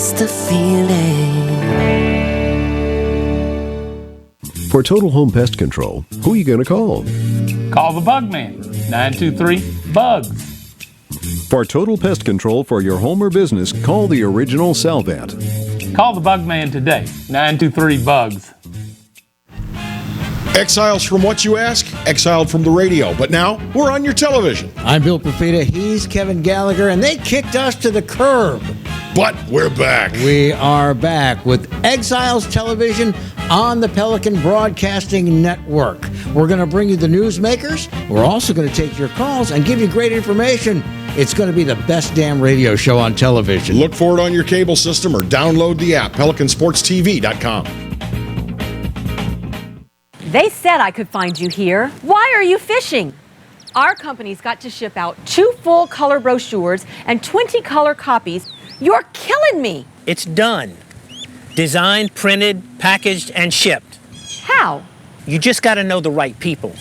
miss the feeling. For Total Home Pest Control, who are you going to call? Call the Bug Man, 923-BUGS. For total pest control for your home or business, call the original Salvant. Call the Bug Man today, 923-BUGS. Exiles from what you ask? Exiled from the radio. But now, we're on your television. I'm Bill Perfita, he's Kevin Gallagher, and they kicked us to the curb. But we're back. We are back with Exiles Television on the Pelican Broadcasting Network. We're going to bring you the newsmakers. We're also going to take your calls and give you great information. It's going to be the best damn radio show on television. Look for it on your cable system or download the app, PelicanSportsTV.com. They said I could find you here. Why are you fishing? Our company's got to ship out 2 full color brochures and 20 color copies. You're killing me. It's done. Designed, printed, packaged, and shipped. How? You just got to know the right people.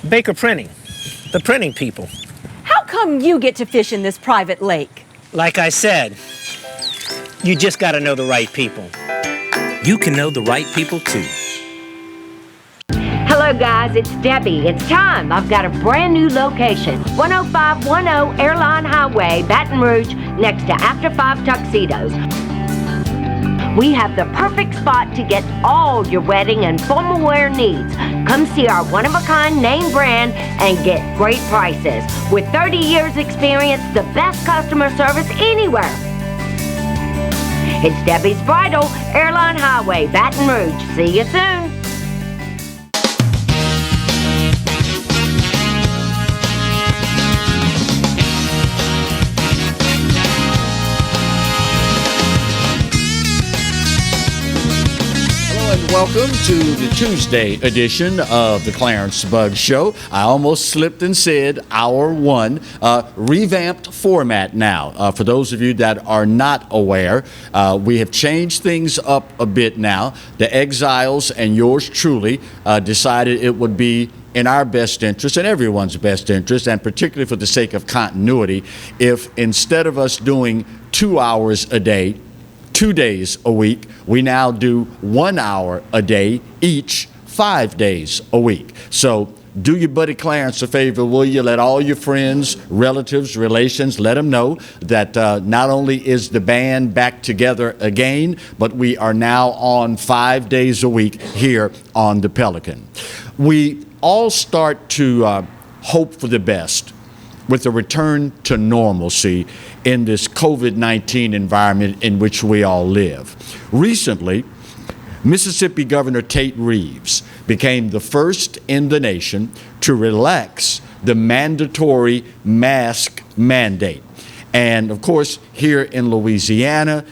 Baker Printing, the printing people. How come you get to fish in this private lake? Like I said, you just got to know the right people. You can know the right people too. Hello guys, it's Debbie. It's time. I've got a brand new location. 10510 Airline Highway, Baton Rouge, next to After 5 Tuxedos. We have the perfect spot to get all your wedding and formal wear needs. Come see our one-of-a-kind name brand and get great prices. With 30 years experience, the best customer service anywhere. It's Debbie's Bridal, Airline Highway, Baton Rouge. See you soon. Welcome to the Tuesday edition of the Clarence Bug Show. I almost slipped and said hour one. Revamped format now. For those of you that are not aware, we have changed things up a bit now. The Exiles and yours truly decided it would be in our best interest and everyone's best interest, and particularly for the sake of continuity, if instead of us doing 2 hours a day, 2 days a week, we now do 1 hour a day, each 5 days a week. So do your buddy Clarence a favor, will you? Let all your friends, relatives, relations, let them know that not only is the band back together again, but we are now on 5 days a week here on the Pelican. We all start to hope for the best with a return to normalcy in this COVID-19 environment in which we all live. Recently, Mississippi Governor Tate Reeves became the first in the nation to relax the mandatory mask mandate. And of course, here in Louisiana,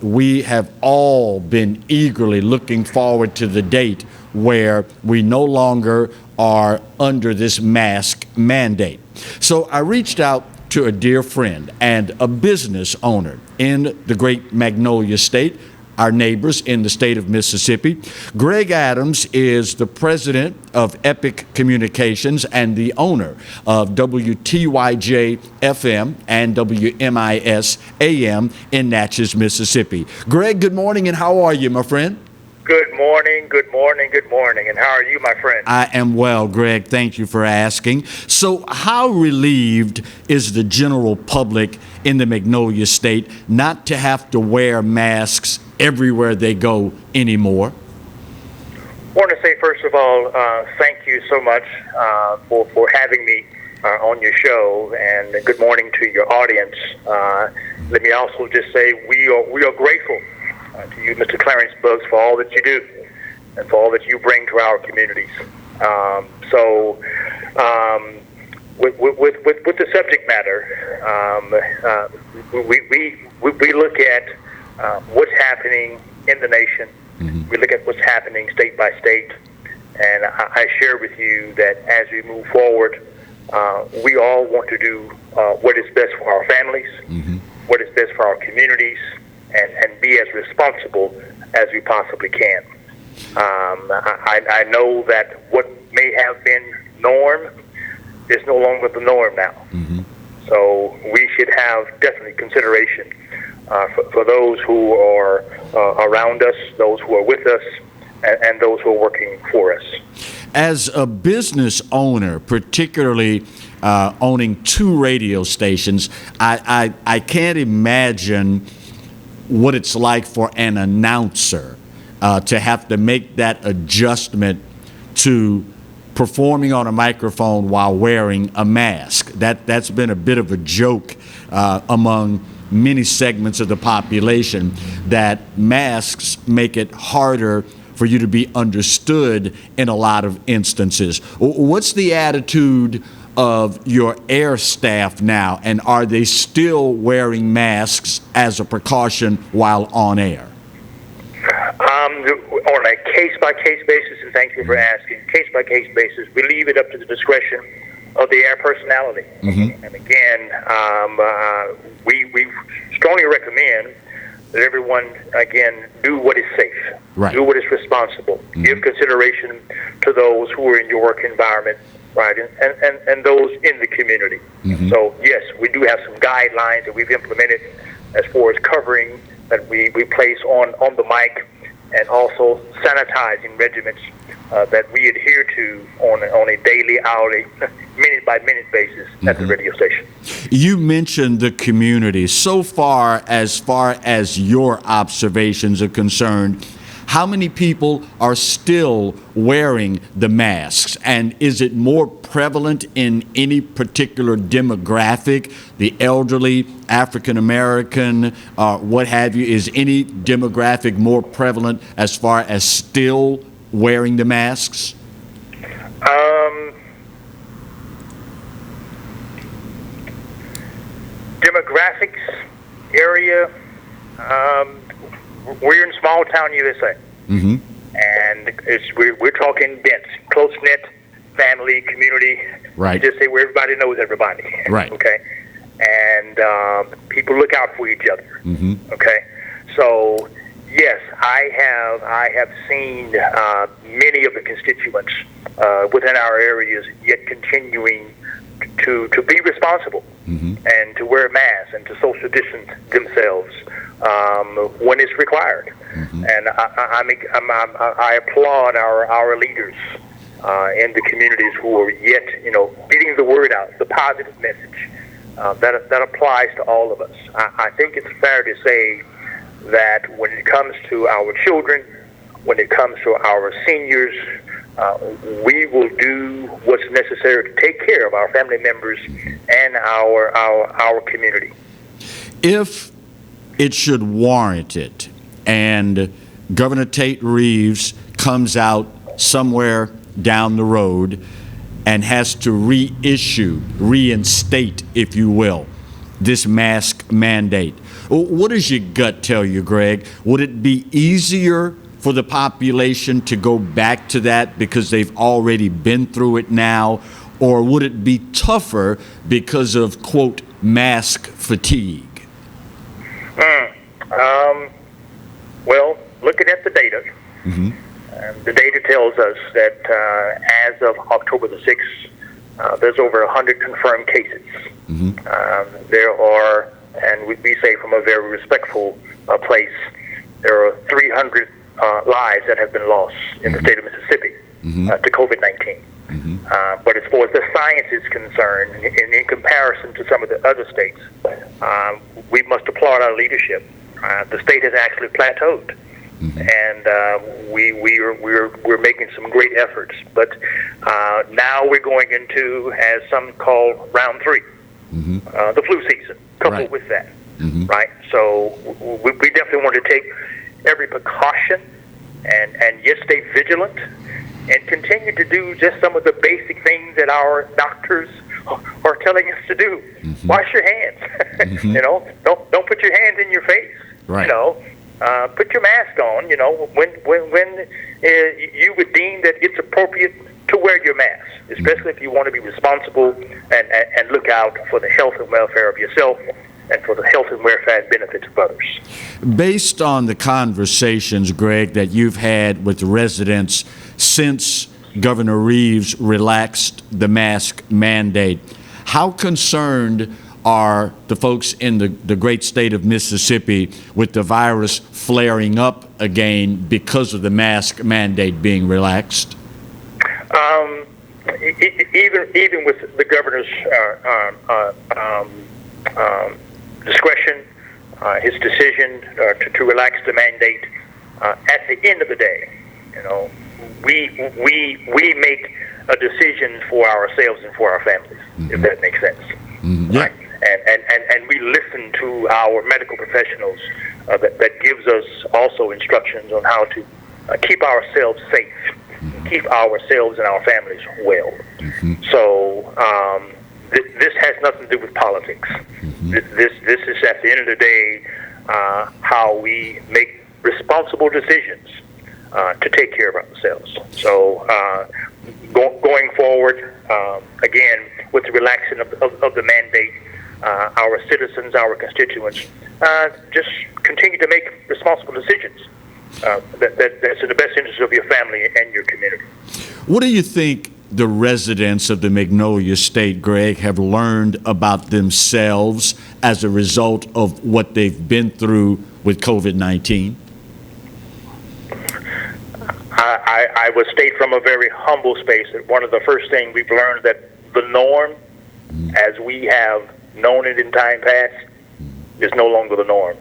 we have all been eagerly looking forward to the date where we no longer are under this mask mandate. So I reached out to a dear friend and a business owner in the great Magnolia State, our neighbors in the state of Mississippi. Greg Adams is the president of Epic Communications and the owner of WTYJ FM and WMIS AM in Natchez, Mississippi. Greg, good morning, and how are you, my friend? Good morning, good morning, good morning. And how are you, my friend? I am well, Greg. Thank you for asking. So how relieved is the general public in the Magnolia State not to have to wear masks everywhere they go anymore? I want to say, first of all, thank you so much for having me on your show, and good morning to your audience. Let me also just say we are grateful to you, Mr. Clarence Buggs, for all that you do and for all that you bring to our communities. With the subject matter, we look at what's happening in the nation. Mm-hmm. We look at what's happening state by state, and I share with you that as we move forward, we all want to do what is best for our families, mm-hmm. what is best for our communities, and be as responsible as we possibly can. I know that what may have been norm is no longer the norm now. Mm-hmm. So we should have definitely consideration for those who are around us, those who are with us, and those who are working for us. As a business owner, particularly owning 2 radio stations, I can't imagine what it's like for an announcer to have to make that adjustment to performing on a microphone while wearing a mask. That's been a bit of a joke among many segments of the population, that masks make it harder for you to be understood in a lot of instances. What's the attitude of your air staff now, and are they still wearing masks as a precaution while on air? On a case-by-case basis, and thank you for asking, case-by-case basis, we leave it up to the discretion of the air personality. And again, we strongly recommend that everyone, again, do what is safe, do what is responsible, give consideration to those who are in your work environment, right, and those in the community. So, yes, we do have some guidelines that we've implemented as far as covering that we place on the mic, and also sanitizing regimens that we adhere to on a daily, hourly, minute-by-minute basis at the radio station. You mentioned the community. So far as your observations are concerned, how many people are still wearing the masks? And is it more prevalent in any particular demographic, the elderly, African American, what have you? Is any demographic more prevalent as far as still wearing the masks? Demographics area, we're in small town USA, and we're talking dense, close knit family community. Right. Just say where everybody knows everybody. Right. Okay. And people look out for each other. Okay. So yes, I have seen many of the constituents within our areas yet continuing to be responsible and to wear masks and to social distance themselves when it's required. And I applaud our leaders in the communities who are yet, getting the word out, the positive message that applies to all of us. I think it's fair to say that when it comes to our children, when it comes to our seniors, we will do what's necessary to take care of our family members and our community. If it should warrant it, and Governor Tate Reeves comes out somewhere down the road and has to reinstate, if you will, this mask mandate, what does your gut tell you, Greg? Would it be easier for the population to go back to that because they've already been through it now? Or would it be tougher because of, quote, mask fatigue? Well, looking at the data, the data tells us that as of October the 6th, there's over 100 confirmed cases. There are, and we say from a very respectful place, there are 300 lives that have been lost in the state of Mississippi to COVID-19. But as far as the science is concerned, in comparison to some of the other states, we must applaud our leadership. The state has actually plateaued, and we're making some great efforts. But now we're going into, as some call, round 3, the flu season, coupled with that, right? So we definitely want to take every precaution and yet stay vigilant and continue to do just some of the basic things that our doctors are telling us to do. Wash your hands. Don't put your hands in your face. Right. Put your mask on. When you would deem that it's appropriate to wear your mask, especially if you want to be responsible and look out for the health and welfare of yourself and for the health and welfare and benefits of others. Based on the conversations, Greg, that you've had with residents since Governor Reeves relaxed the mask mandate, how concerned are the folks in the great state of Mississippi with the virus flaring up again because of the mask mandate being relaxed? Even with the governor's discretion, his decision to relax the mandate, at the end of the day, we make a decision for ourselves and for our families, if that makes sense. Yeah. Right? And we listen to our medical professionals that gives us also instructions on how to keep ourselves safe, keep ourselves and our families well. So this has nothing to do with politics. This is, at the end of the day, how we make responsible decisions to take care of ourselves. So going forward, again, with the relaxing of the mandate, our citizens, our constituents, just continue to make responsible decisions that's in the best interest of your family and your community. What do you think the residents of the Magnolia State, Greg, have learned about themselves as a result of what they've been through with COVID-19? I would state from a very humble space that one of the first things we've learned that the norm, as we have known it in time past, is no longer the norm.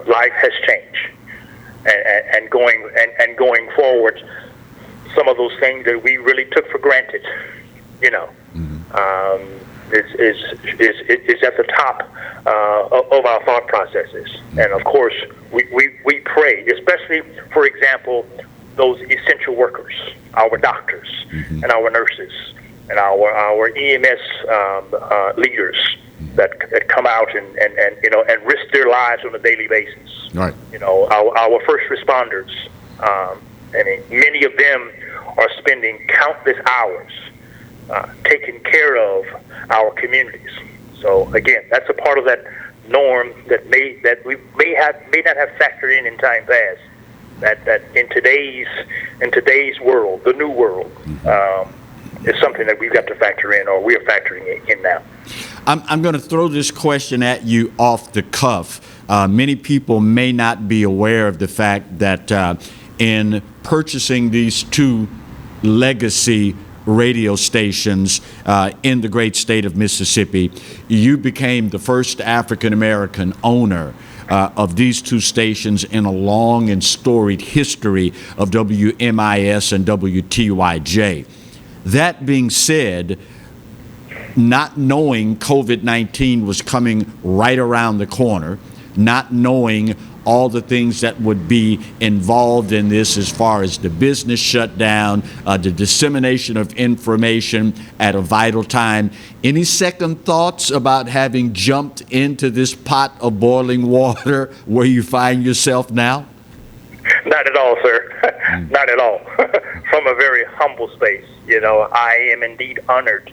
Life has changed, and going forward, some of those things that we really took for granted, is at the top of our thought processes. And of course, we pray, especially, for example, those essential workers, our doctors and our nurses and our EMS leaders that come out and risk their lives on a daily basis. Right. Our first responders. Many of them are spending countless hours taking care of our communities. So again, that's a part of that norm that we may not have factored in time past. That in today's world, the new world, is something that we've got to factor in, or we're factoring in now. I'm going to throw this question at you off the cuff. Many people may not be aware of the fact that in purchasing these two legacy radio stations in the great state of Mississippi, you became the first African-American owner of these two stations in a long and storied history of WMIS and WTYJ. That being said, not knowing COVID-19 was coming right around the corner, not knowing all the things that would be involved in this as far as the business shutdown, the dissemination of information at a vital time. Any second thoughts about having jumped into this pot of boiling water where you find yourself now? Not at all, sir. Not at all. From a very humble space, I am indeed honored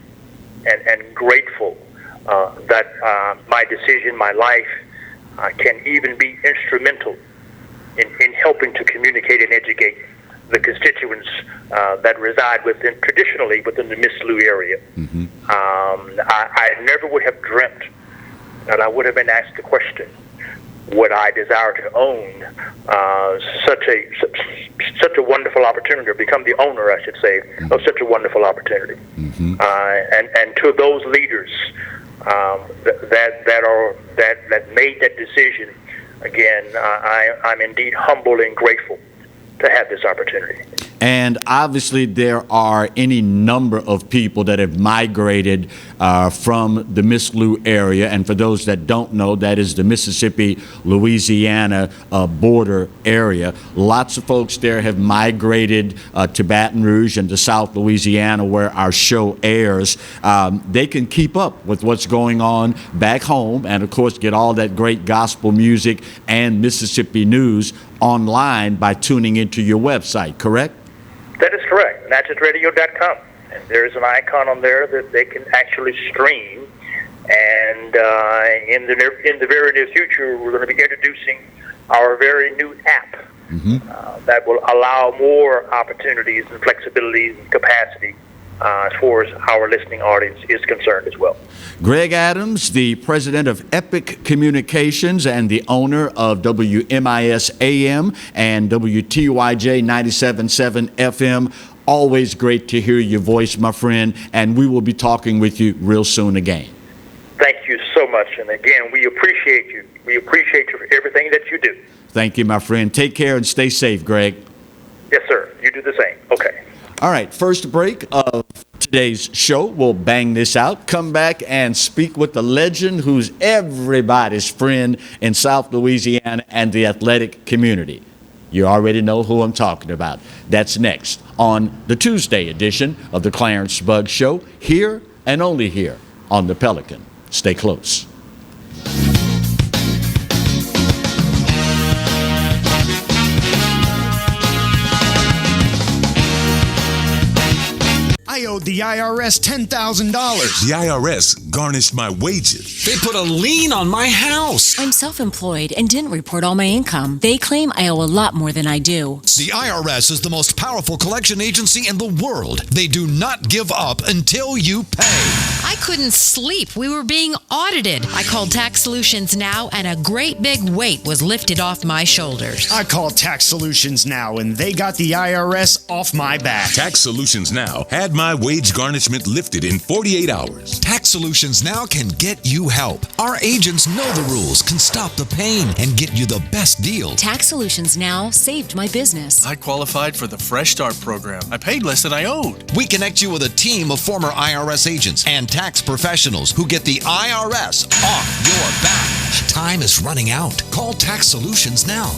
and grateful that my decision, my life, can even be instrumental in helping to communicate and educate the constituents that reside traditionally within the Miss Lou area. I never would have dreamt that I would have been asked the question, would I desire to own such a wonderful opportunity, or become the owner, I should say, of such a wonderful opportunity. And to those leaders that made that decision, again, I'm indeed humble and grateful to have this opportunity. And obviously there are any number of people that have migrated from the Miss Lou area. And for those that don't know, that is the Mississippi-Louisiana border area. Lots of folks there have migrated to Baton Rouge and to South Louisiana, where our show airs. They can keep up with what's going on back home, and of course get all that great gospel music and Mississippi news online by tuning into your website, correct? That is correct, natchenradio.com. And there's an icon on there that they can actually stream. And in the very near future, we're going to be introducing our very new app that will allow more opportunities and flexibilities and capacity as far as our listening audience is concerned as well. Greg Adams, the president of Epic Communications and the owner of WMIS AM and WTYJ 97.7 FM. Always great to hear your voice, my friend, and we will be talking with you real soon again. Thank you so much. And again, we appreciate you. We appreciate you for everything that you do. Thank you, my friend. Take care and stay safe, Greg. Yes, sir. You do the same. Okay. All right, first break of today's show. We'll bang this out, come back and speak with the legend who's everybody's friend in South Louisiana and the athletic community. You already know who I'm talking about. That's next on the Tuesday edition of the Clarence Bugg Show, here and only here on the Pelican. Stay close. I owed the IRS $10,000. The IRS garnished my wages. They put a lien on my house. I'm self-employed and didn't report all my income. They claim I owe a lot more than I do. The IRS is the most powerful collection agency in the world. They do not give up until you pay. I couldn't sleep. We were being audited. I called Tax Solutions Now, and a great big weight was lifted off my shoulders. I called Tax Solutions Now, and they got the IRS off my back. Tax Solutions Now had my wage garnishment lifted in 48 hours. Tax Solutions Now can get you help. Our agents know the rules, can stop the pain, and get you the best deal. Tax Solutions Now saved my business. I qualified for the Fresh Start program. I paid less than I owed. We connect you with a team of former IRS agents and tax professionals who get the IRS off your back. Time is running out. Call Tax Solutions now.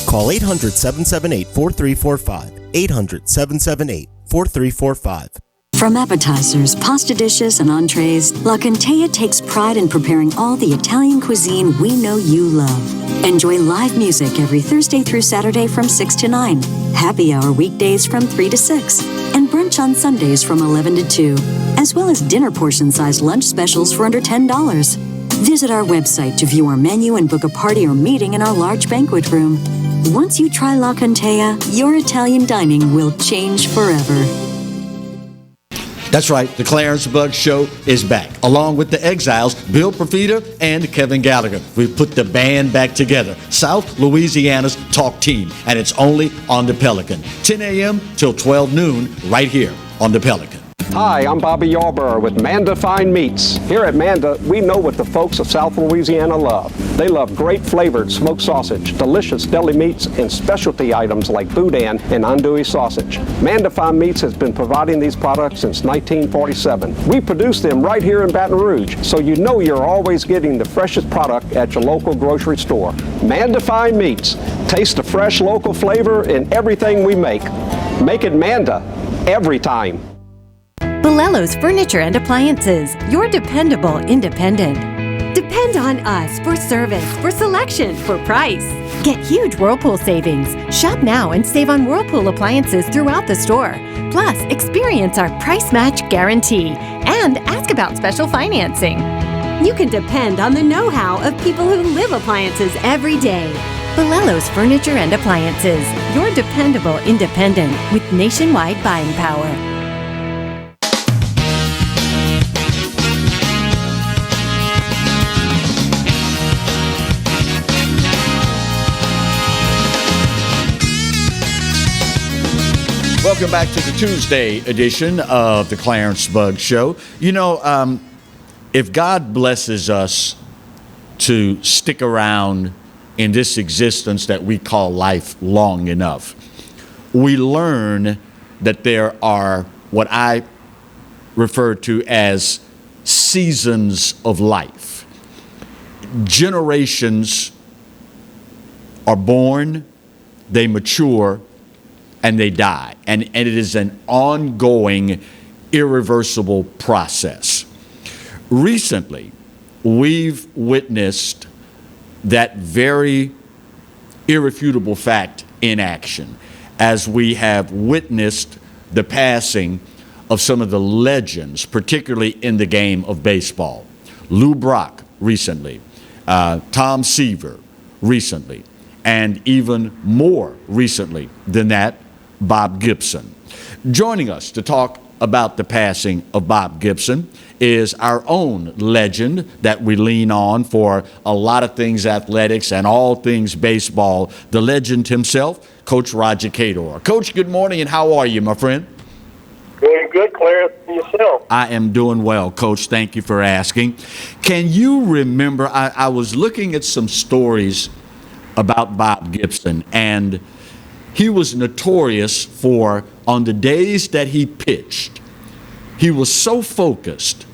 Call 800-778-4345. 800-778-4345. From appetizers, pasta dishes, and entrees, La Contea takes pride in preparing all the Italian cuisine we know you love. Enjoy live music every Thursday through Saturday from 6 to 9, happy hour weekdays from 3 to 6, and brunch on Sundays from 11 to 2, as well as dinner portion-sized lunch specials for under $10. Visit our website to view our menu and book a party or meeting in our large banquet room. Once you try La Contea, your Italian dining will change forever. That's right, the Clarence Bugg Show is back, along with the Exiles, Bill Profita and Kevin Gallagher. We've put the band back together, South Louisiana's talk team, and it's only on the Pelican. 10 a.m. till 12 noon, right here on the Pelican. Hi, I'm Bobby Yarborough with Manda Fine Meats. Here at Manda, we know what the folks of South Louisiana love. They love great flavored smoked sausage, delicious deli meats, and specialty items like boudin and andouille sausage. Manda Fine Meats has been providing these products since 1947. We produce them right here in Baton Rouge, so you know you're always getting the freshest product at your local grocery store. Manda Fine Meats. Taste the fresh local flavor in everything we make. Make it Manda every time. Bolello's Furniture and Appliances, your dependable independent. Depend on us for service, for selection, for price. Get huge Whirlpool savings. Shop now and save on Whirlpool appliances throughout the store. Plus, experience our price match guarantee and ask about special financing. You can depend on the know-how of people who live appliances every day. Bolello's Furniture and Appliances, your dependable independent with nationwide buying power. Welcome back to the Tuesday edition of the Clarence Bugg Show. You know, if God blesses us to stick around in this existence that we call life long enough, we learn that there are what I refer to as seasons of life. Generations are born, they mature, and they die. And it is an ongoing, irreversible process. Recently, we've witnessed that very irrefutable fact in action as we have witnessed the passing of some of the legends, particularly in the game of baseball. Lou Brock recently, Tom Seaver recently, and even more recently than that, Bob Gibson. Joining us to talk about the passing of Bob Gibson is our own legend that we lean on for a lot of things athletics and all things baseball, the legend himself, Coach Roger Cador. Coach, good morning, and how are you, my friend? Doing good, Clarence, and yourself? I am doing well, Coach. Thank you for asking. Can you remember, I was looking at some stories about Bob Gibson, and he was notorious for, on the days that he pitched, he was so focused.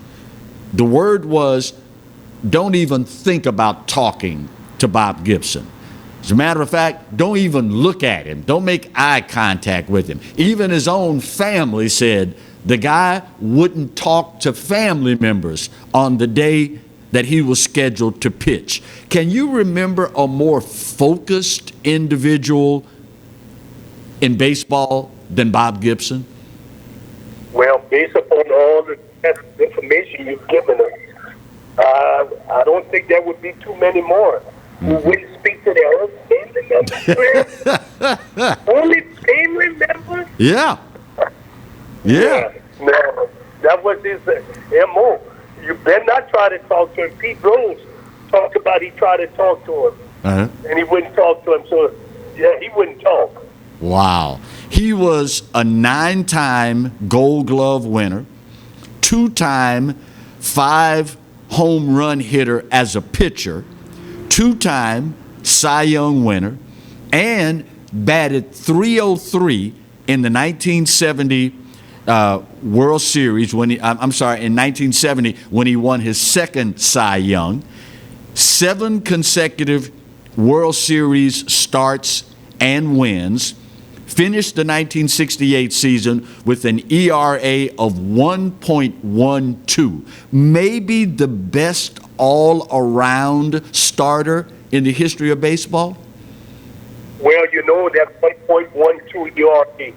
The word was, don't even think about talking to Bob Gibson. As a matter of fact, don't even look at him. Don't make eye contact with him. Even his own family said the guy wouldn't talk to family members on the day that he was scheduled to pitch. Can you remember a more focused individual in baseball than Bob Gibson? Well, based upon all the information you've given us, I don't think there would be too many more who wouldn't speak to their own family members. Only family members? Yeah. No, that was his MO. You better not try to talk to him. Pete Rose talked about he tried to talk to him, and he wouldn't talk to him. So, yeah, he wouldn't talk. Wow. He was a 9-time Gold Glove winner, 2-time 5-home run hitter as a pitcher, 2-time Cy Young winner, and batted .303 in the 1970 World Series in 1970 when he won his second Cy Young. 7 consecutive World Series starts and wins. Finished the 1968 season with an ERA of 1.12, maybe the best all-around starter in the history of baseball? Well, you know, that 1.12 ERA,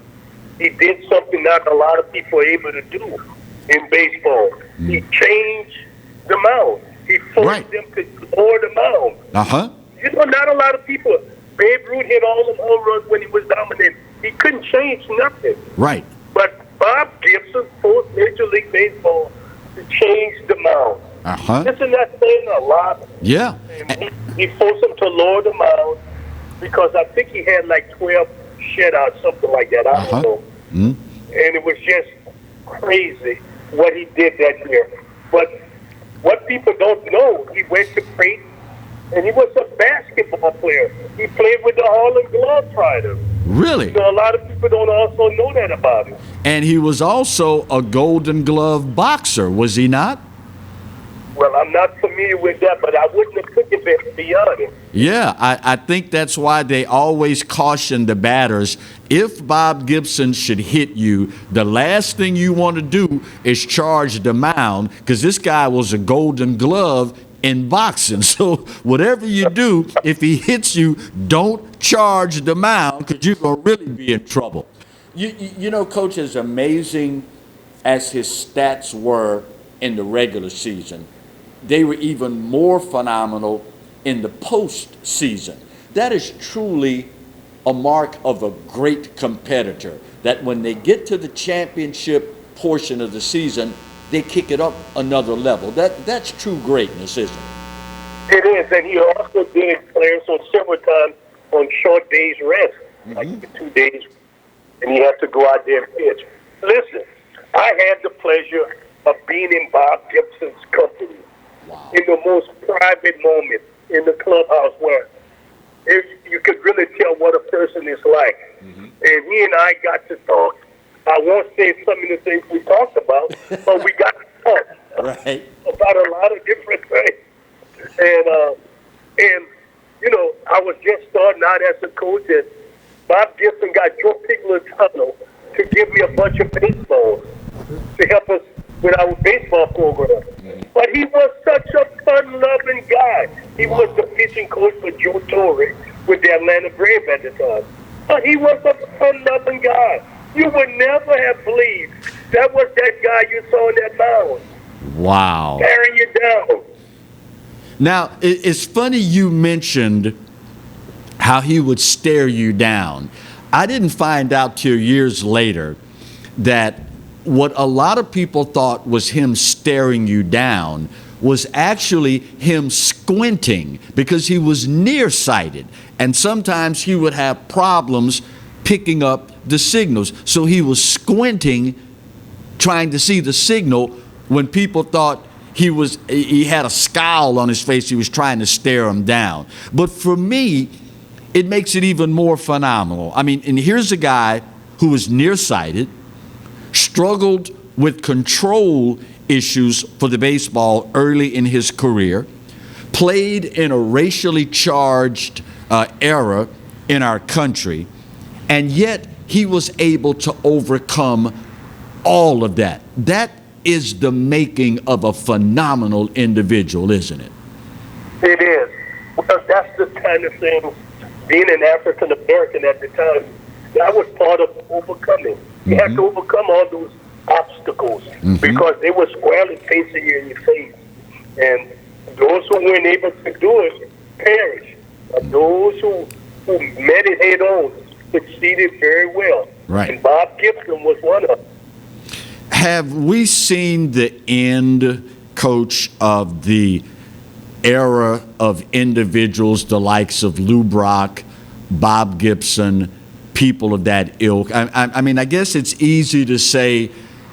he did something not a lot of people are able to do in baseball. He changed the mound. He forced them to lower the mound. You know, not a lot of people. Babe Ruth hit all the home runs when he was dominant. He couldn't change nothing. Right. But Bob Gibson forced Major League Baseball to change the mound. Isn't that saying a lot? Yeah. And he forced him to lower the mound because I think he had like 12 shutouts, something like that. I don't know. And it was just crazy what he did that year. But what people don't know, he went to Creighton, and he was a basketball player. He played with the Harlem Globetrotters. Really? So a lot of people don't also know that about him. And he was also a Golden Glove boxer, was he not? Well, I'm not familiar with that, but I wouldn't have put it beyond him. Yeah, I think that's why they always caution the batters, if Bob Gibson should hit you, the last thing you want to do is charge the mound, because this guy was a Golden Glove in boxing. So whatever you do, if he hits you, don't charge the mound, because you're going to really be in trouble. You know, Coach, as amazing as his stats were in the regular season, they were even more phenomenal in the postseason. That is truly a mark of a great competitor, that when they get to the championship portion of the season, they kick it up another level. That's true greatness, isn't it? It is, and he also did it, Clarence, on several times on short days rest, like the 2 days, and he had to go out there and pitch. Listen, I had the pleasure of being in Bob Gibson's company in the most private moment in the clubhouse where you could really tell what a person is like. And he and I got to talk. I won't say some of the things we talked about, but we got to talk about a lot of different things. And you know, I was just starting out as a coach, and Bob Gibson got Joe Piglitano to give me a bunch of baseballs to help us with our baseball program. But he was such a fun-loving guy. He was the pitching coach for Joe Torre with the Atlanta Braves at the time. But he was a fun-loving guy. You would never have believed that was that guy you saw in that mound. Wow. Carrying you down. Now, it's funny you mentioned how he would stare you down. I didn't find out till years later that what a lot of people thought was him staring you down was actually him squinting because he was nearsighted. And sometimes he would have problems picking up the signals. So he was squinting, trying to see the signal when people thought he had a scowl on his face. He was trying to stare him down. But for me, it makes it even more phenomenal. I mean, and here's a guy who was nearsighted, struggled with control issues for the baseball early in his career, played in a racially charged era in our country, and yet he was able to overcome all of that. That is the making of a phenomenal individual, isn't it? It is. Because that's the kind of thing, being an African American at the time, that was part of overcoming. You had to overcome all those obstacles because they were squarely facing you in your face. And those who weren't able to do it perished. But those who met it head on succeeded very well. Right. And Bob Gibson was one of them. Have we seen the end, Coach, of the era of individuals, the likes of Lou Brock, Bob Gibson, people of that ilk? I mean, I guess it's easy to say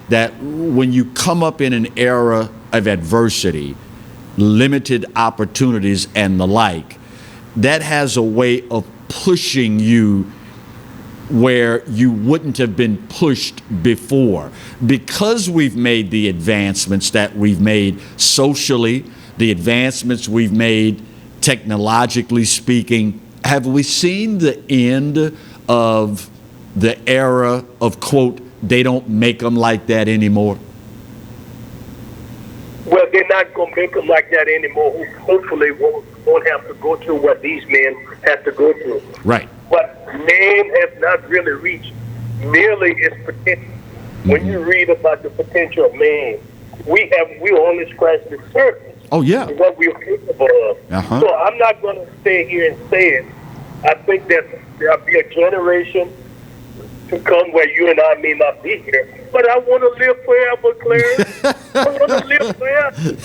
that when you come up in an era of adversity, limited opportunities and the like, that has a way of pushing you where you wouldn't have been pushed before. Because we've made the advancements that we've made socially, the advancements we've made technologically speaking, have we seen the end of the era of, quote, they don't make them like that anymore? Well, they're not going to make them like that anymore. Hopefully won't have to go through what these men have to go through. Right. But man has not really reached nearly its potential. When you read about the potential of man, we only scratched the surface. Oh, yeah. Of what we're capable of. So I'm not going to stay here and say it. I think that there'll be a generation to come where you and I may not be here. But I want to live forever, Clarence. I want to live forever.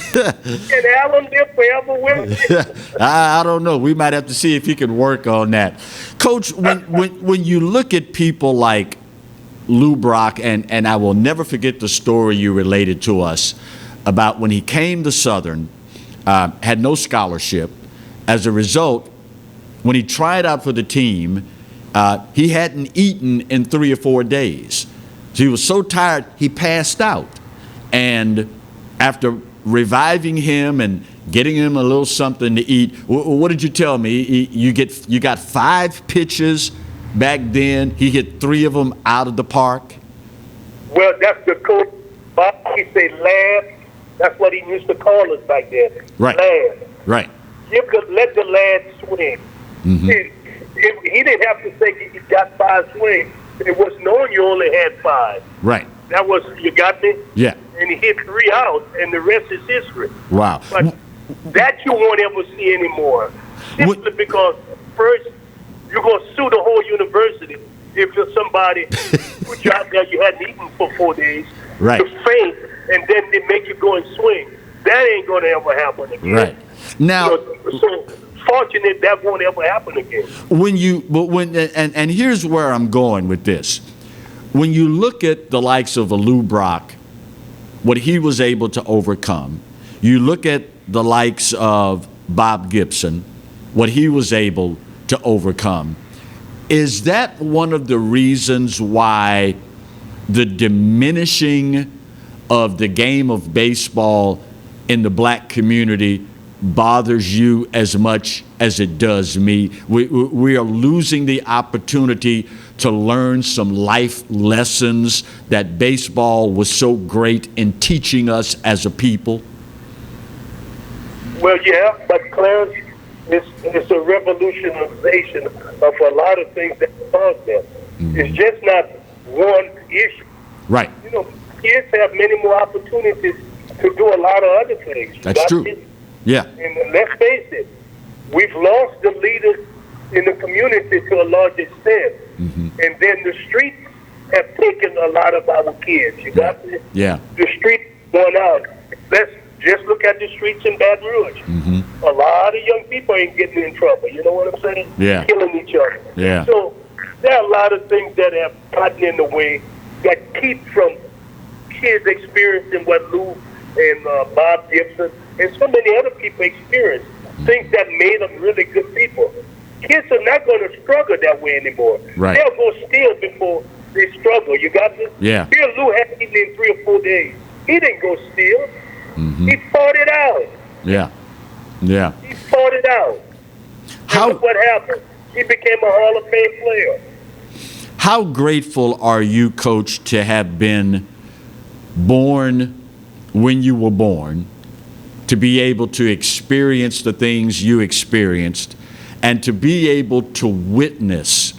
And Alan live forever with me. I don't know. We might have to see if he can work on that. Coach, when you look at people like Lou Brock, and I will never forget the story you related to us about when he came to Southern, had no scholarship. As a result, when he tried out for the team, he hadn't eaten in 3 or 4 days. So he was so tired, he passed out. And after reviving him and getting him a little something to eat, what did you tell me? You got 5 pitches back then. He hit 3 of them out of the park. Well, that's the coach. Bob, he said lad. That's what he used to call us back then. Right. Lad. Right. Let the lad swing. He didn't have to say he got 5 swings. It was known you only had 5. Right. That was, you got me? Yeah. And he hit 3 out, and the rest is history. Wow. But that you won't ever see anymore. Simply because, first, you're going to sue the whole university if you're somebody who you out there you hadn't eaten for 4 days. Right. You faint, and then they make you go and swing. That ain't going to ever happen again. Right. Now, so fortunate that won't ever happen again. And here's where I'm going with this. When you look at the likes of a Lou Brock, what he was able to overcome, you look at the likes of Bob Gibson, what he was able to overcome, is that one of the reasons why the diminishing of the game of baseball in the black community bothers you as much as it does me? We are losing the opportunity to learn some life lessons that baseball was so great in teaching us as a people. Well, yeah, but Clarence, it's a revolutionization of a lot of things that caused that. It's just not one issue. Right. You know, kids have many more opportunities to do a lot of other things. That's true. Yeah. And let's face it, we've lost the leaders in the community to a large extent. And then the streets have taken a lot of our kids. You got me? Yeah. The street going out. Let's just look at the streets in Baton Rouge. Mm-hmm. A lot of young people ain't getting in trouble. You know what I'm saying? Yeah. Killing each other. Yeah. So there are a lot of things that have gotten in the way that keep from kids experiencing what Lou and Bob Gibson and so many other people experienced. Things that made them really good people. Kids are not going to struggle that way anymore. Right. They'll go steal before they struggle. You got this? Yeah. Here, Lou had eaten in 3 or 4 days. He didn't go steal. Mm-hmm. He fought it out. Yeah. Yeah. He fought it out. How? Look what happened. He became a Hall of Fame player. How grateful are you, Coach, to have been born when you were born, to be able to experience the things you experienced, and to be able to witness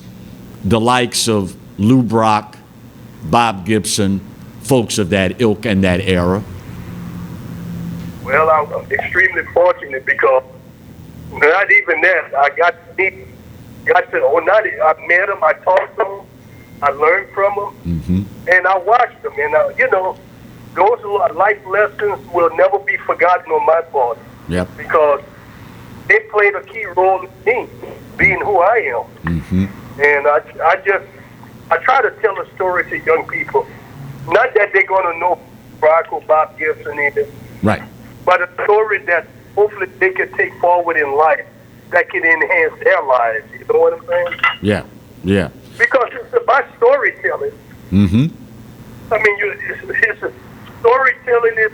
the likes of Lou Brock, Bob Gibson, folks of that ilk and that era? Well, I'm extremely fortunate because not even that. I met him, I talked to him, I learned from him, mm-hmm. and I watched him. And, those life lessons will never be forgotten on my part. Yep. Because they played a key role in me being who I am. Mm-hmm. And I try to tell a story to young people. Not that they're going to know Brock or Bob Gibson either. Right. But a story that hopefully they can take forward in life that can enhance their lives. You know what I'm saying? Yeah. Yeah. Because it's about storytelling. Mm-hmm. I mean, it's storytelling is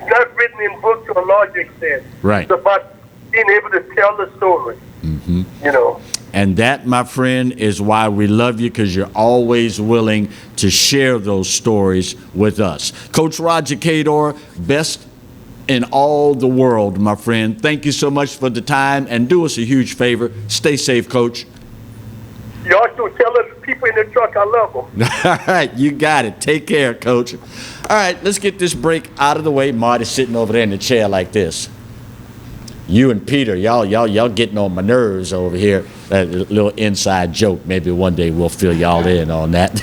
not written in books to a large extent. Right. It's about being able to tell the story. Mm-hmm. You know. And that, my friend, is why we love you, because you're always willing to share those stories with us. Coach Roger Cador, best in all the world, my friend. Thank you so much for the time, and do us a huge favor. Stay safe, Coach. You also tell the people in the truck I love them. All right, you got it. Take care, Coach. All right, let's get this break out of the way. Marty's sitting over there in the chair like this. You and Peter, y'all getting on my nerves over here. That little inside joke. Maybe one day we'll fill y'all in on that.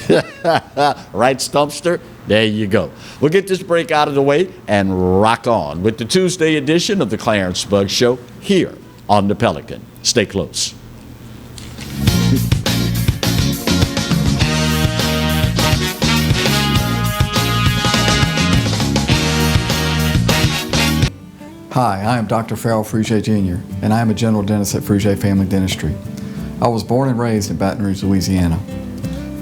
Right, Stumpster? There you go. We'll get this break out of the way and rock on with the Tuesday edition of the Clarence Bugg Show here on the Pelican. Stay close. Hi, I am Dr. Farrell Frugier Jr., and I am a general dentist at Frugier Family Dentistry. I was born and raised in Baton Rouge, Louisiana.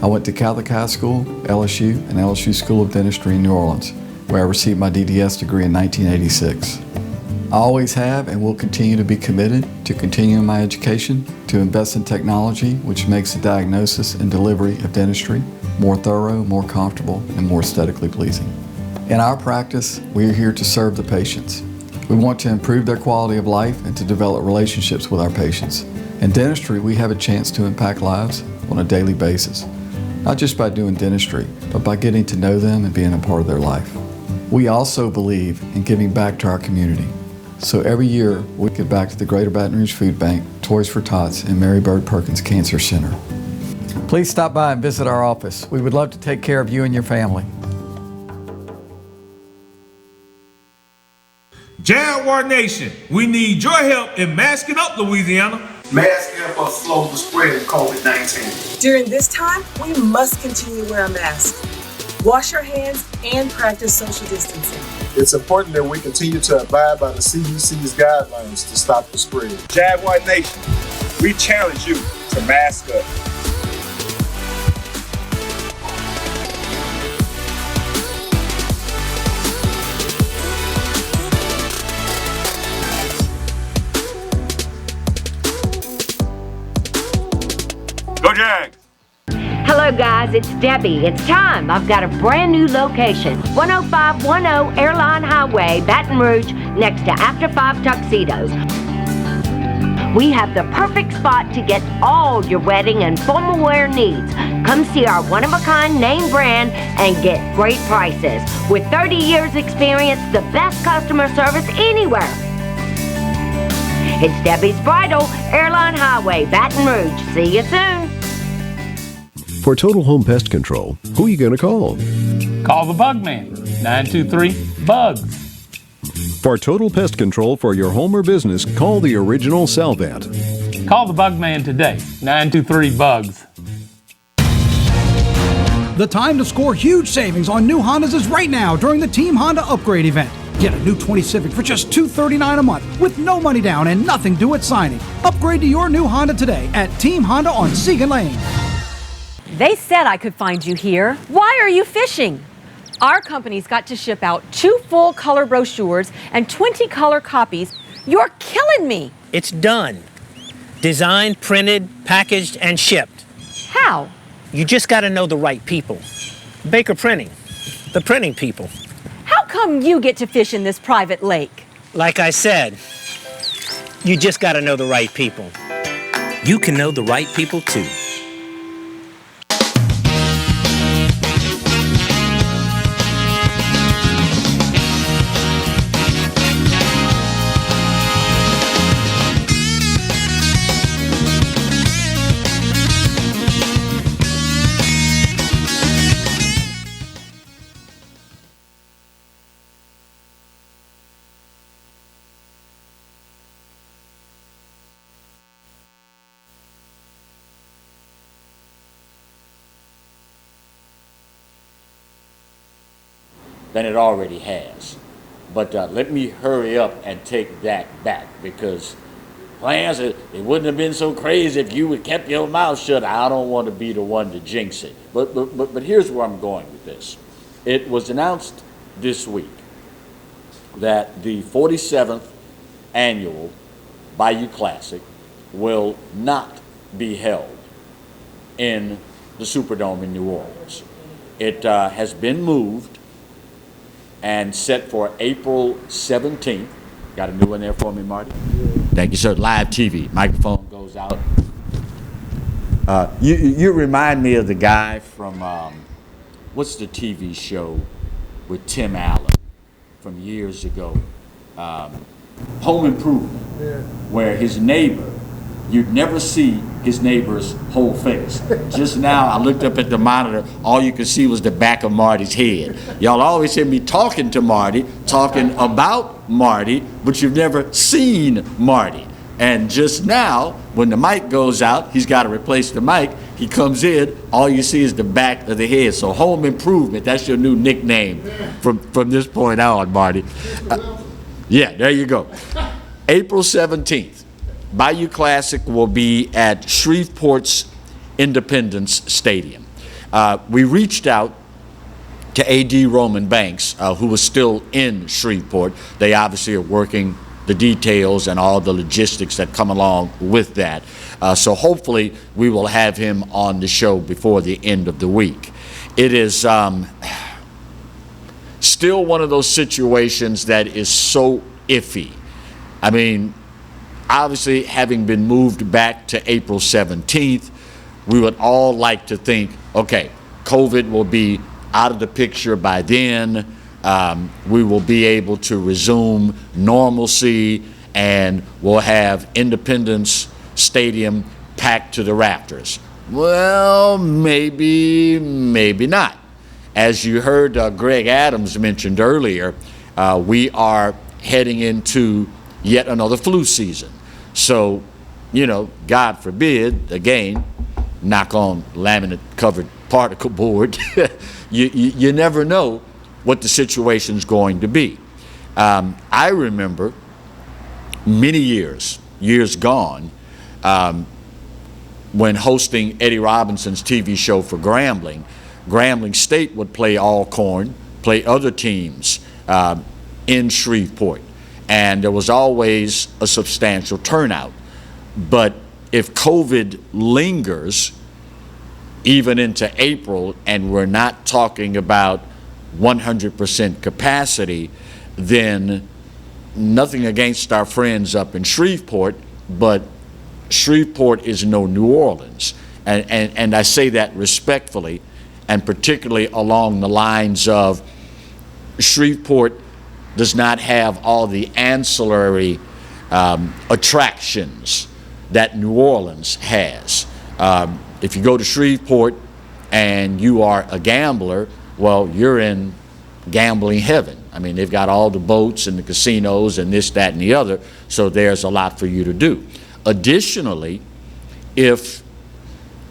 I went to Catholic High School, LSU, and LSU School of Dentistry in New Orleans, where I received my DDS degree in 1986. I always have and will continue to be committed to continuing my education, to invest in technology which makes the diagnosis and delivery of dentistry more thorough, more comfortable, and more aesthetically pleasing. In our practice, we are here to serve the patients. We want to improve their quality of life and to develop relationships with our patients. In dentistry, we have a chance to impact lives on a daily basis, not just by doing dentistry, but by getting to know them and being a part of their life. We also believe in giving back to our community. So every year, we give back to the Greater Baton Rouge Food Bank, Toys for Tots, and Mary Bird Perkins Cancer Center. Please stop by and visit our office. We would love to take care of you and your family. Jaguar Nation, we need your help in masking up Louisiana. Masking up or slow the spread of COVID-19. During this time, we must continue to wear a mask, wash our hands, and practice social distancing. It's important that we continue to abide by the CDC's guidelines to stop the spread. Jaguar Nation, we challenge you to mask up. Go Jags! Hello guys, it's Debbie. It's time. I've got a brand new location. 10510 Airline Highway, Baton Rouge, next to After 5 Tuxedos. We have the perfect spot to get all your wedding and formal wear needs. Come see our one-of-a-kind name brand and get great prices. With 30 years experience, the best customer service anywhere. It's Debbie's Bridal, Airline Highway, Baton Rouge. See you soon. For Total Home Pest Control, who are you going to call? Call the Bug Man, 923-BUGS. For total pest control for your home or business, call the original Salvant. Call the Bug Man today, 923-BUGS. The time to score huge savings on new Hondas is right now during the Team Honda Upgrade event. Get a new 20 Civic for just $239 a month with no money down and nothing due at signing. Upgrade to your new Honda today at Team Honda on Siegen Lane. They said I could find you here. Why are you fishing? Our company's got to ship out 2 full color brochures and 20 color copies. You're killing me. It's done. Designed, printed, packaged, and shipped. How? You just got to know the right people. Baker Printing, the printing people. How come you get to fish in this private lake? Like I said, you just got to know the right people. You can know the right people too. Than it already has. But let me hurry up and take that back, because Clarence, it wouldn't have been so crazy if you would kept your mouth shut. I don't want to be the one to jinx it. But here's where I'm going with this. It was announced this week that the 47th annual Bayou Classic will not be held in the Superdome in New Orleans. It has been moved and set for April 17th. Got a new one there for me, Marty? Thank you, sir. Live TV. Microphone goes out. You remind me of the guy from, what's the TV show with Tim Allen from years ago? Home Improvement, where his neighbor, you'd never see his neighbor's whole face. Just now, I looked up at the monitor, all you could see was the back of Marty's head. Y'all always hear me talking to Marty, talking about Marty, but you've never seen Marty. And just now, when the mic goes out, he's got to replace the mic, he comes in, all you see is the back of the head. So Home Improvement, that's your new nickname from this point on, Marty. Yeah, there you go. April 17th. Bayou Classic will be at Shreveport's Independence Stadium. We reached out to A.D. Roman Banks, who was still in Shreveport. They obviously are working the details and all the logistics that come along with that. So hopefully we will have him on the show before the end of the week. It is still one of those situations that is so iffy. I mean, obviously, having been moved back to April 17th, we would all like to think, okay, COVID will be out of the picture by then. We will be able to resume normalcy, and we'll have Independence Stadium packed to the rafters. Well, maybe not. As you heard Greg Adams mentioned earlier, we are heading into yet another flu season. So, God forbid, again, knock on laminate-covered particle board, you never know what the situation's going to be. I remember many years gone, when hosting Eddie Robinson's TV show for Grambling, Grambling State would play Alcorn, play other teams in Shreveport. And there was always a substantial turnout. But if COVID lingers even into April, and we're not talking about 100% capacity, then nothing against our friends up in Shreveport, but Shreveport is no New Orleans. And I say that respectfully, and particularly along the lines of Shreveport does not have all the ancillary attractions that New Orleans has. If you go to Shreveport, and you are a gambler, well, you're in gambling heaven. I mean, they've got all the boats and the casinos and this, that, and the other, so there's a lot for you to do. Additionally, if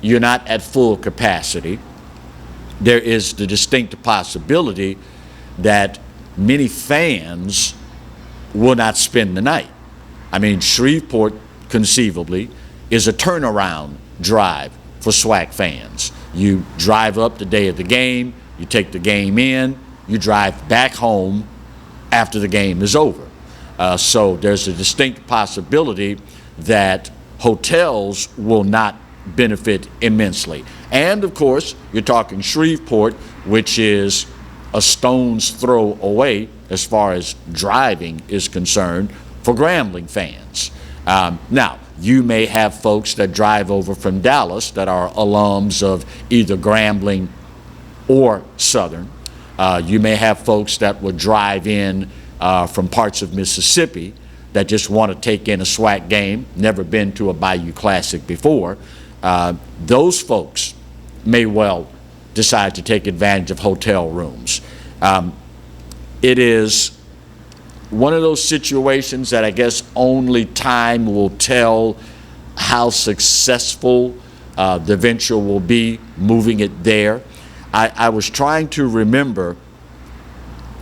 you're not at full capacity, there is the distinct possibility that many fans will not spend the night. I mean, Shreveport, conceivably, is a turnaround drive for SWAC fans. You drive up the day of the game, you take the game in, you drive back home after the game is over. So there's a distinct possibility that hotels will not benefit immensely. And of course, you're talking Shreveport, which is a stone's throw away as far as driving is concerned for Grambling fans. Now, you may have folks that drive over from Dallas that are alums of either Grambling or Southern. You may have folks that would drive in from parts of Mississippi that just want to take in a SWAC game, never been to a Bayou Classic before. Those folks may well decide to take advantage of hotel rooms. It is one of those situations that I guess only time will tell how successful the venture will be moving it there. I was trying to remember,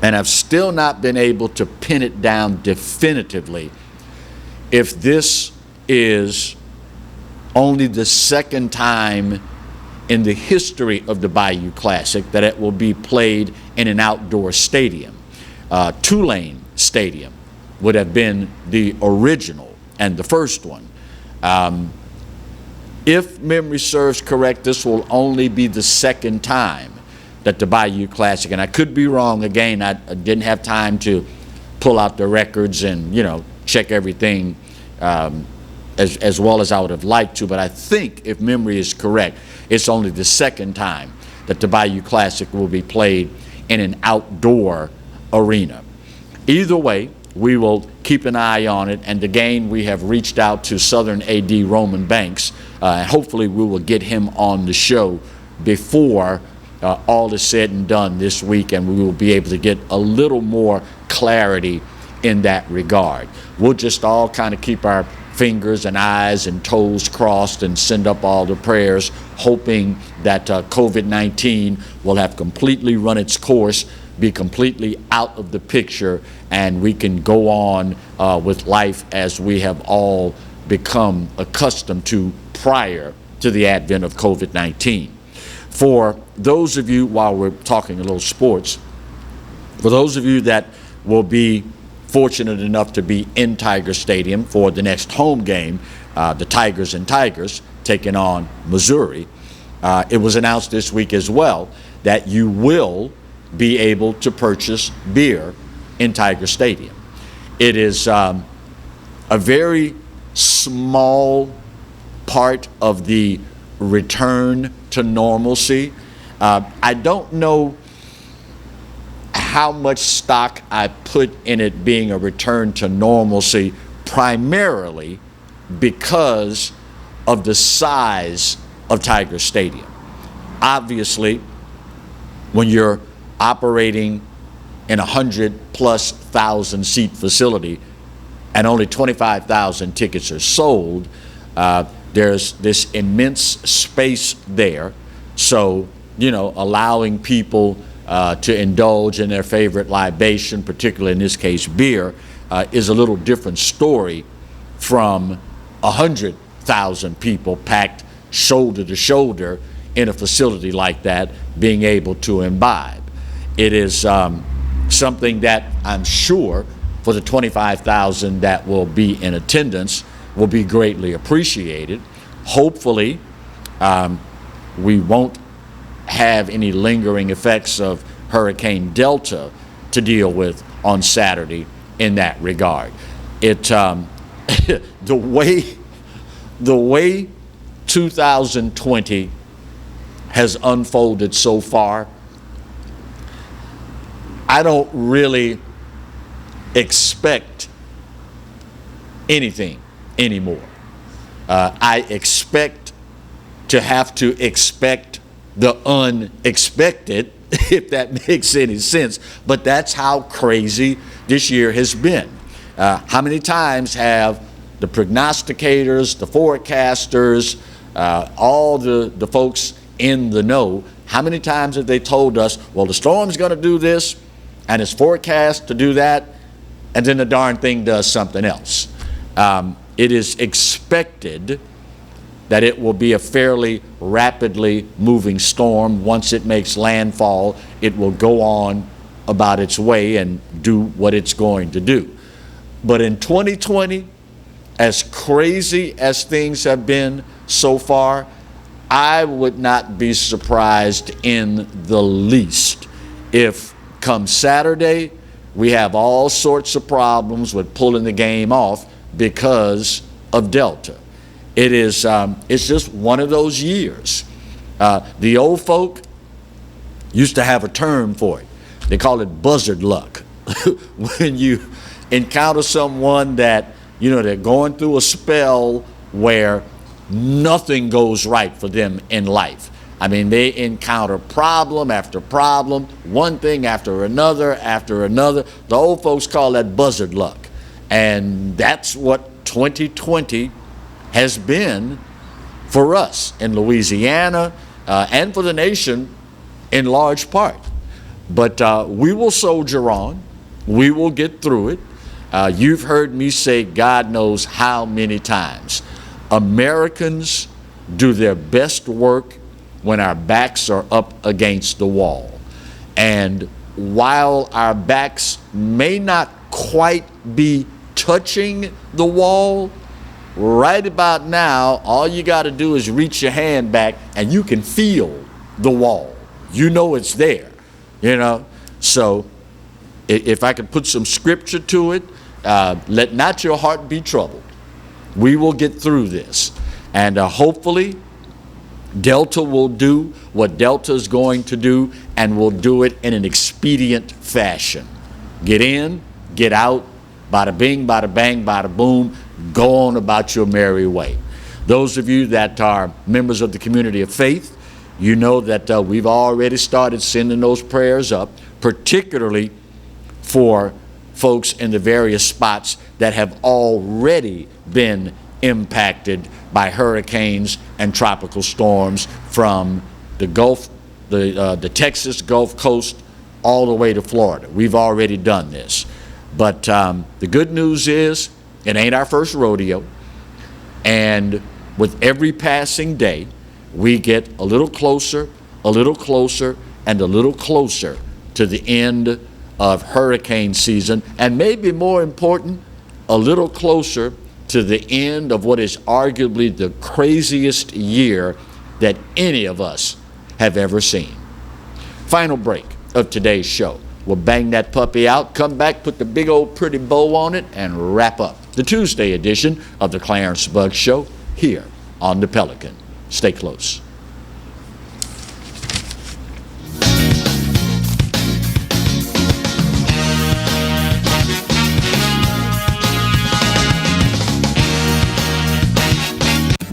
and I've still not been able to pin it down definitively, if this is only the second time in the history of the Bayou Classic that it will be played in an outdoor stadium. Tulane Stadium would have been the original and the first one. If memory serves correct, this will only be the second time that the Bayou Classic, and I could be wrong again, I didn't have time to pull out the records and, you know, check everything as well as I would have liked to, but I think if memory is correct, it's only the second time that the Bayou Classic will be played in an outdoor arena. Either way, we will keep an eye on it, and again, we have reached out to Southern AD Roman Banks, and hopefully we will get him on the show before all is said and done this week, and we will be able to get a little more clarity in that regard. We'll just all kind of keep our fingers and eyes and toes crossed and send up all the prayers, hoping that COVID-19 will have completely run its course, be completely out of the picture, and we can go on with life as we have all become accustomed to prior to the advent of COVID-19. For those of you, while we're talking a little sports, for those of you that will be fortunate enough to be in Tiger Stadium for the next home game, the Tigers and Tigers taking on Missouri, it was announced this week as well that you will be able to purchase beer in Tiger Stadium. It is a very small part of the return to normalcy. I don't know how much stock I put in it being a return to normalcy, primarily because of the size of Tiger Stadium. Obviously, when you're operating in 100,000+ seat facility and only 25,000 tickets are sold, there's this immense space there. So, you know, allowing people to indulge in their favorite libation, particularly in this case beer, is a little different story from 100,000 people packed shoulder to shoulder in a facility like that being able to imbibe. It is something that I'm sure for the 25,000 that will be in attendance will be greatly appreciated. Hopefully, we won't have any lingering effects of Hurricane Delta to deal with on Saturday in that regard. It the way 2020 has unfolded so far, I don't really expect anything anymore. I expect to have to expect the unexpected, if that makes any sense. But that's how crazy this year has been. How many times have the prognosticators, the forecasters, all the folks in the know, how many times have they told us, well, the storm's going to do this, and it's forecast to do that, and then the darn thing does something else? It is expected that it will be a fairly rapidly moving storm. Once it makes landfall, it will go on about its way and do what it's going to do. But in 2020, as crazy as things have been so far, I would not be surprised in the least if come Saturday we have all sorts of problems with pulling the game off because of Delta. It is it's just one of those years. The old folk used to have a term for it. They call it buzzard luck. When you encounter someone that, you know, they're going through a spell where nothing goes right for them in life. I mean, they encounter problem after problem, one thing after another after another. The old folks call that buzzard luck. And that's what 2020 has been for us in Louisiana and for the nation in large part. But we will soldier on. We will get through it. You've heard me say God knows how many times. Americans do their best work when our backs are up against the wall. And while our backs may not quite be touching the wall, right about now, all you got to do is reach your hand back and you can feel the wall. You know it's there, you know. So if I could put some scripture to it, let not your heart be troubled. We will get through this. And hopefully, Delta will do what Delta is going to do, and will do it in an expedient fashion. Get in, get out, bada bing, bada bang, bada boom, go on about your merry way. Those of you that are members of the community of faith, you know that we've already started sending those prayers up, particularly for folks in the various spots that have already been impacted by hurricanes and tropical storms from the Gulf, the Texas Gulf Coast, all the way to Florida. We've already done this. But the good news is it ain't our first rodeo. And with every passing day, we get a little closer, a little closer, and a little closer to the end of hurricane season, and maybe more important, a little closer to the end of what is arguably the craziest year that any of us have ever seen. Final break of today's show. We'll bang that puppy out, come back, put the big old pretty bow on it, and wrap up the Tuesday edition of the Clarence Bugg Show here on the Pelican. Stay close.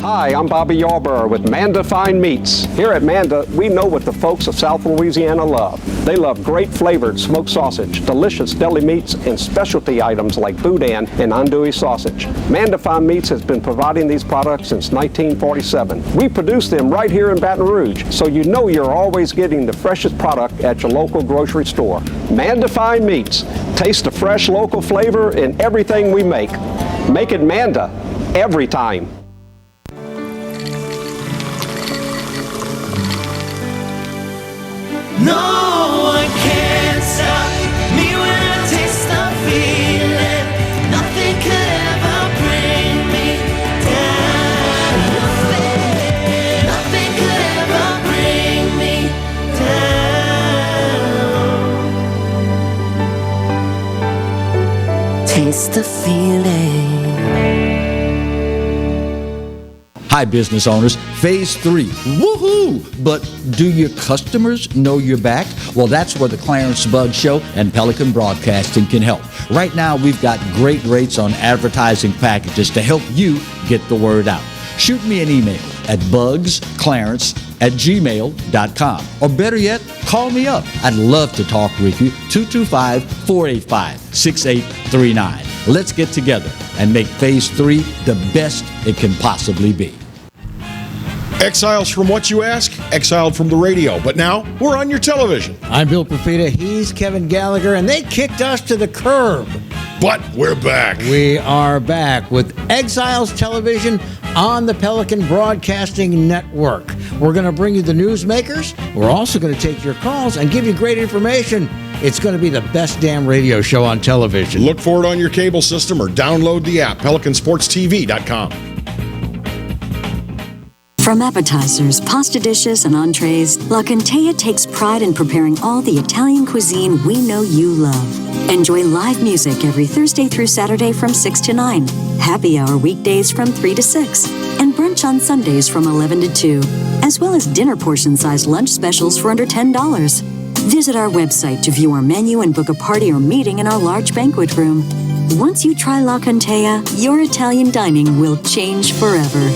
Hi, I'm Bobby Yarborough with Manda Fine Meats. Here at Manda, we know what the folks of South Louisiana love. They love great flavored smoked sausage, delicious deli meats, and specialty items like boudin and andouille sausage. Manda Fine Meats has been providing these products since 1947. We produce them right here in Baton Rouge, so you know you're always getting the freshest product at your local grocery store. Manda Fine Meats. Taste the fresh local flavor in everything we make. Make it Manda every time. No one can stop me when I taste the feeling. Nothing could ever bring me down. Nothing could ever bring me down. Taste the feeling. Hi, business owners. Phase 3. Woohoo! But do your customers know you're back? Well, that's where the Clarence Bugg Show and Pelican Broadcasting can help. Right now, we've got great rates on advertising packages to help you get the word out. shoot me an email at bugsclarence@gmail.com. Or better yet, call me up. I'd love to talk with you. 225-485-6839. Let's get together and make Phase 3 the best it can possibly be. Exiles from what you ask? Exiled from the radio. But now, we're on your television. I'm Bill Profita, he's Kevin Gallagher, and they kicked us to the curb. But we're back. We are back with Exiles Television on the Pelican Broadcasting Network. We're going to bring you the newsmakers. We're also going to take your calls and give you great information. It's going to be the best damn radio show on television. Look for it on your cable system or download the app, PelicanSportsTV.com. From appetizers, pasta dishes, and entrees, La Contea takes pride in preparing all the Italian cuisine we know you love. Enjoy live music every Thursday through Saturday from 6 to 9, happy hour weekdays from 3 to 6, and brunch on Sundays from 11 to 2, as well as dinner portion-sized lunch specials for under $10. Visit our website to view our menu and book a party or meeting in our large banquet room. Once you try La Contea, your Italian dining will change forever.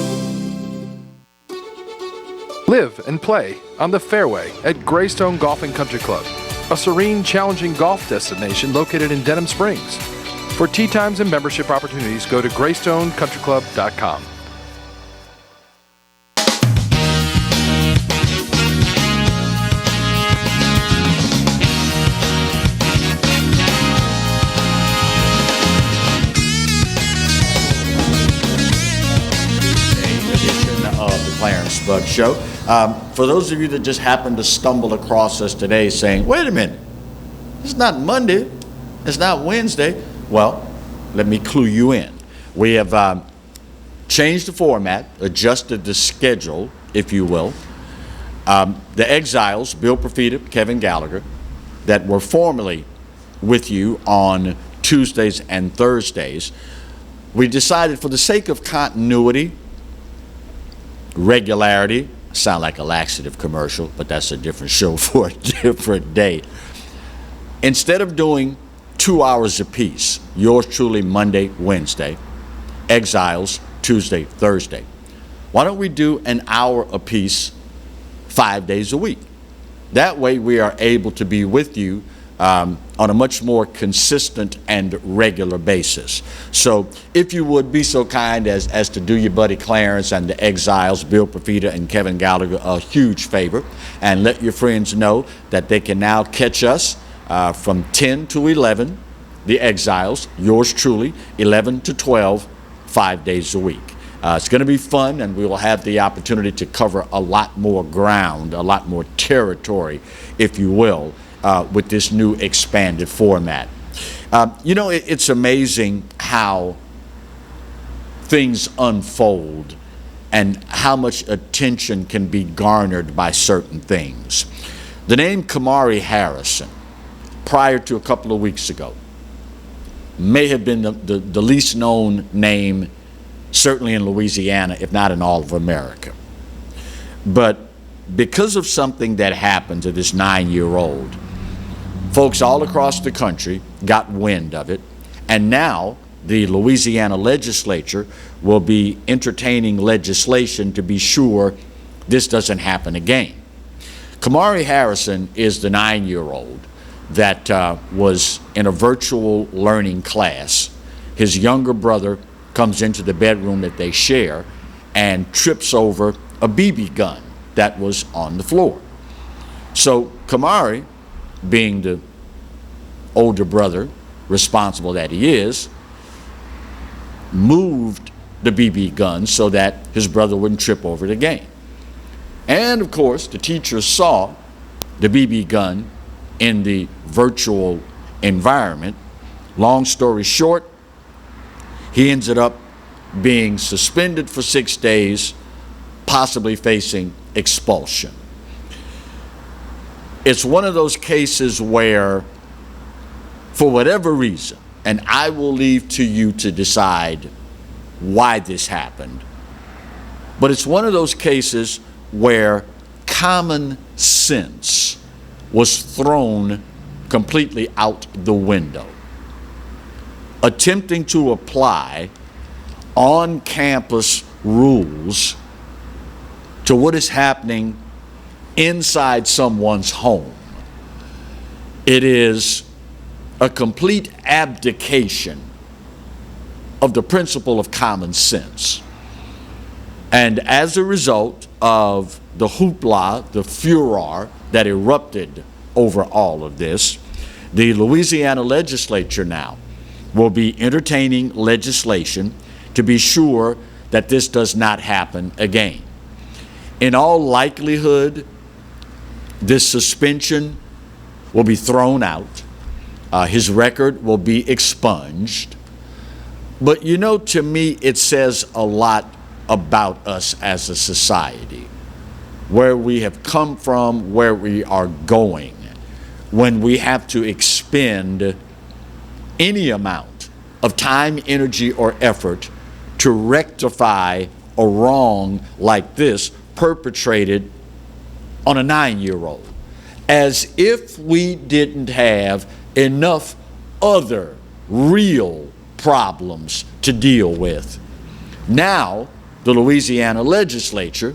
Live and play on the fairway at Greystone Golf and Country Club, a serene, challenging golf destination located in Denham Springs. For tee times and membership opportunities, go to GreystoneCountryClub.com. Clarence Bug Show. For those of you that just happened to stumble across us today saying, wait a minute, it's not Monday, it's not Wednesday. Well, let me clue you in. We have changed the format, adjusted the schedule, if you will. The Exiles, Bill Profita, Kevin Gallagher, that were formerly with you on Tuesdays and Thursdays, we decided for the sake of continuity, regularity, sound like a laxative commercial, but that's a different show for a different day. Instead of doing 2 hours apiece, yours truly Monday, Wednesday, Exiles Tuesday, Thursday, why don't we do an hour apiece 5 days a week? That way we are able to be with you on a much more consistent and regular basis. So if you would be so kind as to do your buddy Clarence and the Exiles, Bill Profita and Kevin Gallagher, a huge favor, and let your friends know that they can now catch us from 10 to 11, the Exiles, yours truly, 11 to 12, 5 days a week. It's going to be fun, and we will have the opportunity to cover a lot more ground, a lot more territory, if you will, with this new expanded format. You know, it's amazing how things unfold and how much attention can be garnered by certain things. The name Kamari Harrison, prior to a couple of weeks ago, may have been the least known name, certainly in Louisiana, if not in all of America. But because of something that happened to this 9-year-old, folks all across the country got wind of it, and now the Louisiana legislature will be entertaining legislation to be sure this doesn't happen again. Kamari Harrison is the 9-year-old that was in a virtual learning class. His younger brother comes into the bedroom that they share and trips over a BB gun that was on the floor. So Kamari, being the older brother, responsible that he is, moved the BB gun so that his brother wouldn't trip over it again. And of course, the teacher saw the BB gun in the virtual environment. Long story short, he ended up being suspended for 6 days, possibly facing expulsion. It's one of those cases where, for whatever reason, and I will leave to you to decide why this happened, but it's one of those cases where common sense was thrown completely out the window. Attempting to apply on campus rules to what is happening inside someone's home. It is a complete abdication of the principle of common sense. And as a result of the hoopla, the furor that erupted over all of this, the Louisiana legislature now will be entertaining legislation to be sure that this does not happen again. In all likelihood, this suspension will be thrown out. His record will be expunged. But you know, to me, it says a lot about us as a society, where we have come from, where we are going, when we have to expend any amount of time, energy, or effort to rectify a wrong like this perpetrated on a 9-year-old, as if we didn't have enough other real problems to deal with. Now, the Louisiana legislature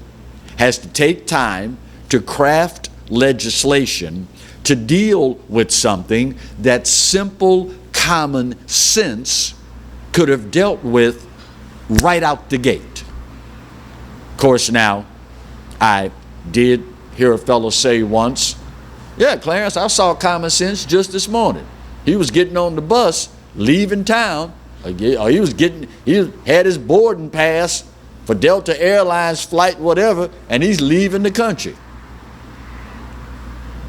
has to take time to craft legislation to deal with something that simple common sense could have dealt with right out the gate. Of course, now, I did hear a fellow say once, yeah, Clarence, I saw common sense just this morning. He was getting on the bus, leaving town, or he had his boarding pass for Delta Airlines flight, whatever, and he's leaving the country.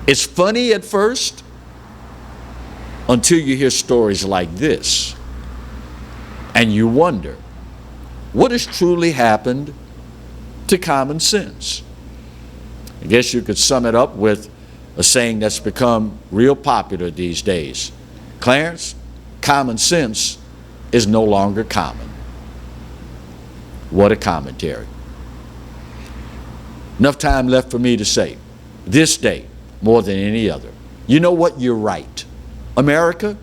It's funny at first until you hear stories like this, and you wonder, what has truly happened to common sense? I guess you could sum it up with a saying that's become real popular these days. Clarence, common sense is no longer common. What a commentary. Enough time left for me to say, this day, more than any other, you know what? You're right. America,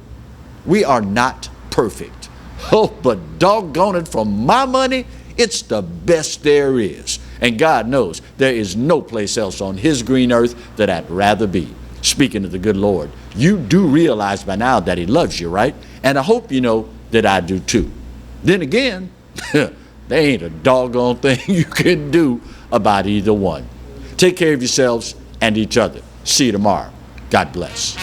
we are not perfect. Oh, but doggone it, for my money, it's the best there is. And God knows there is no place else on his green earth that I'd rather be. Speaking of the good Lord, you do realize by now that he loves you, right? And I hope you know that I do too. Then again, there ain't a doggone thing you can do about either one. Take care of yourselves and each other. See you tomorrow. God bless.